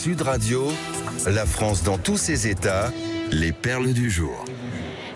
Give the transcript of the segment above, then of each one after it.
Sud Radio, la France dans tous ses états, les perles du jour.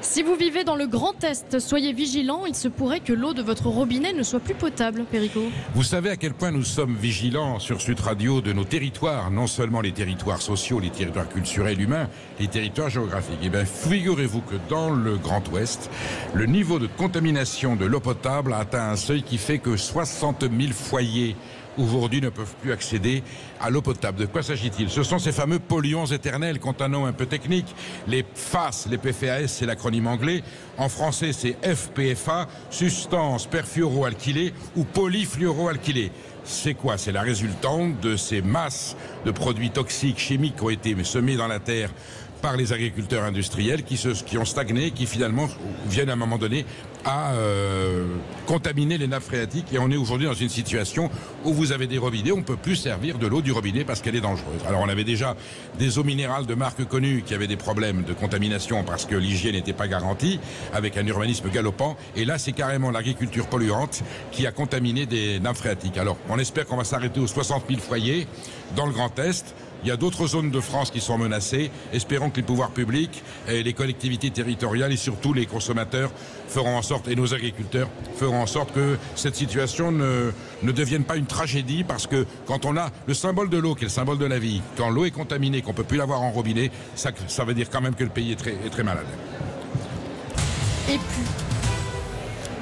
Si vous vivez dans le Grand Est, soyez vigilants, il se pourrait que l'eau de votre robinet ne soit plus potable, Perico. Vous savez à quel point nous sommes vigilants sur Sud Radio de nos territoires, non seulement les territoires sociaux, les territoires culturels humains, les territoires géographiques. Eh bien, figurez-vous que dans le Grand Ouest, le niveau de contamination de l'eau potable a atteint un seuil qui fait que 60 000 foyers aujourd'hui ne peuvent plus accéder à l'eau potable. De quoi s'agit-il? Ce sont ces fameux polluants éternels qui ont un nom un peu technique. Les PFAS, les PFAS, c'est l'acronyme anglais. En français, c'est FPFA, substance perfluoroalkylée ou polyfluoroalkylée. C'est quoi? C'est la résultante de ces masses de produits toxiques, chimiques qui ont été semés dans la terre par les agriculteurs industriels qui ont stagné, qui finalement viennent à un moment donné à contaminer les nappes phréatiques. Et on est aujourd'hui dans une situation où vous avez des robinets, on ne peut plus servir de l'eau du robinet parce qu'elle est dangereuse. Alors on avait déjà des eaux minérales de marque connue qui avaient des problèmes de contamination parce que l'hygiène n'était pas garantie, avec un urbanisme galopant. Et là, c'est carrément l'agriculture polluante qui a contaminé des nappes phréatiques. Alors on espère qu'on va s'arrêter aux 60 000 foyers dans le Grand Est. Il y a d'autres zones de France qui sont menacées. Espérons que les pouvoirs publics, et les collectivités territoriales et surtout les consommateurs feront en sorte, et nos agriculteurs feront en sorte que cette situation ne devienne pas une tragédie, parce que quand on a le symbole de l'eau, qui est le symbole de la vie, quand l'eau est contaminée, qu'on ne peut plus l'avoir en robinet, ça veut dire quand même que le pays est très malade.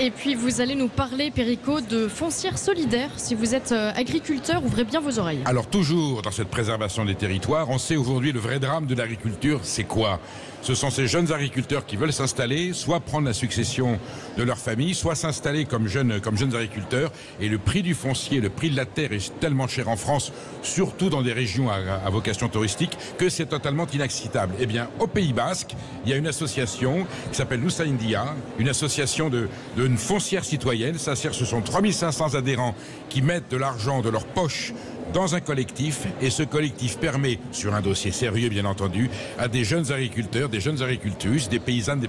Et puis vous allez nous parler, Perico, de foncière solidaire. Si vous êtes agriculteur, ouvrez bien vos oreilles. Alors toujours dans cette préservation des territoires, on sait aujourd'hui le vrai drame de l'agriculture, c'est quoi? Ce sont ces jeunes agriculteurs qui veulent s'installer, soit prendre la succession de leur famille, soit s'installer comme jeunes agriculteurs. Et le prix du foncier, le prix de la terre est tellement cher en France, surtout dans des régions à vocation touristique, que c'est totalement inacceptable. Eh bien, au Pays Basque, il y a une association qui s'appelle Lusaindia, une association d'une foncière citoyenne. Ce sont 3500 adhérents qui mettent de l'argent de leur poche dans un collectif, et ce collectif permet, sur un dossier sérieux bien entendu, à des jeunes agriculteurs, des jeunes agricultrices, des paysannes,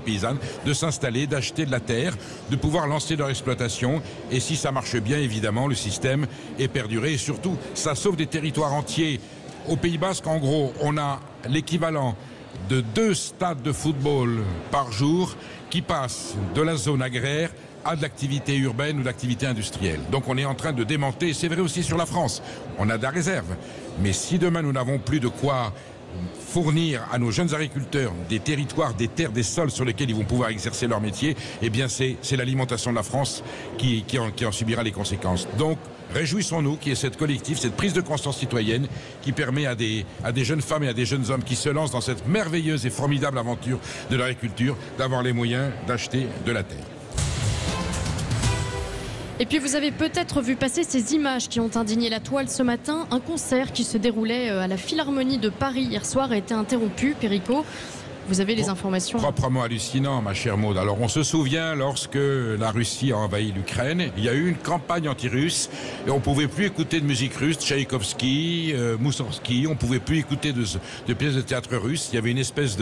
de s'installer, d'acheter de la terre, de pouvoir lancer leur exploitation. Et si ça marche bien, évidemment, le système est perduré, et surtout, ça sauve des territoires entiers. Au Pays Basque, en gros, on a l'équivalent de 2 stades de football par jour qui passent de la zone agraire à de l'activité urbaine ou de l'activité industrielle. Donc on est en train de démanteler, et c'est vrai aussi sur la France, on a de la réserve. Mais si demain nous n'avons plus de quoi fournir à nos jeunes agriculteurs des territoires, des terres, des sols sur lesquels ils vont pouvoir exercer leur métier, eh bien c'est l'alimentation de la France qui en subira les conséquences. Donc réjouissons-nous qu'il y ait cette collective, cette prise de conscience citoyenne qui permet à des jeunes femmes et à des jeunes hommes qui se lancent dans cette merveilleuse et formidable aventure de l'agriculture d'avoir les moyens d'acheter de la terre. Et puis vous avez peut-être vu passer ces images qui ont indigné la toile ce matin. Un concert qui se déroulait à la Philharmonie de Paris hier soir a été interrompu, Perico. Vous avez les informations? Proprement hallucinant, ma chère Maude. Alors, on se souvient, lorsque la Russie a envahi l'Ukraine, il y a eu une campagne anti-russe et on ne pouvait plus écouter de musique russe, Tchaïkovski, Moussorski, on ne pouvait plus écouter de pièces de théâtre russe. Il y avait une espèce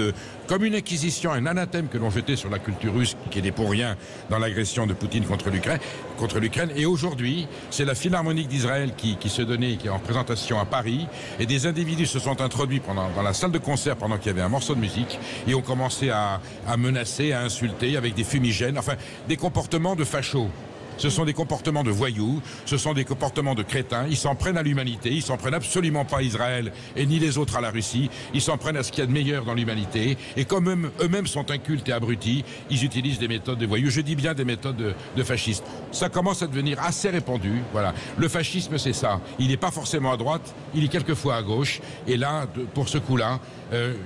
comme une inquisition, un anathème que l'on jetait sur la culture russe, qui n'était pour rien dans l'agression de Poutine contre l'Ukraine. Et aujourd'hui, c'est la Philharmonique d'Israël qui se donnait, qui est en présentation à Paris, et des individus se sont introduits dans la salle de concert pendant qu'il y avait un morceau de musique, et ont commencé à menacer, à insulter avec des fumigènes, enfin des comportements de fachos. Ce sont des comportements de voyous, ce sont des comportements de crétins. Ils s'en prennent à l'humanité, ils s'en prennent absolument pas à Israël et ni les autres à la Russie. Ils s'en prennent à ce qu'il y a de meilleur dans l'humanité. Et comme eux-mêmes sont incultes et abrutis, ils utilisent des méthodes de voyous. Je dis bien des méthodes de fascistes. Ça commence à devenir assez répandu. Voilà. Le fascisme, c'est ça. Il n'est pas forcément à droite, il est quelquefois à gauche. Et là, pour ce coup-là,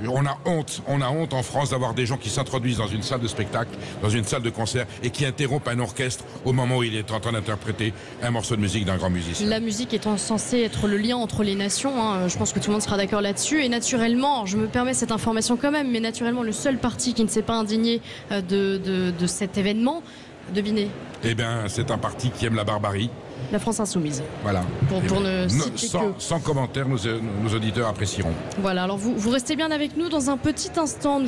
on a honte en France d'avoir des gens qui s'introduisent dans une salle de spectacle, dans une salle de concert, et qui interrompent un orchestre au moment où il est en train d'interpréter un morceau de musique d'un grand musicien. La musique étant censée être le lien entre les nations, hein, je pense que tout le monde sera d'accord là-dessus. Et naturellement, je me permets cette information quand même, mais naturellement, le seul parti qui ne s'est pas indigné de cet événement, devinez? Eh bien, c'est un parti qui aime la barbarie. La France Insoumise. Voilà. Pour ne citer sans commentaire, nos auditeurs apprécieront. Voilà, alors vous restez bien avec nous dans un petit instant. Nous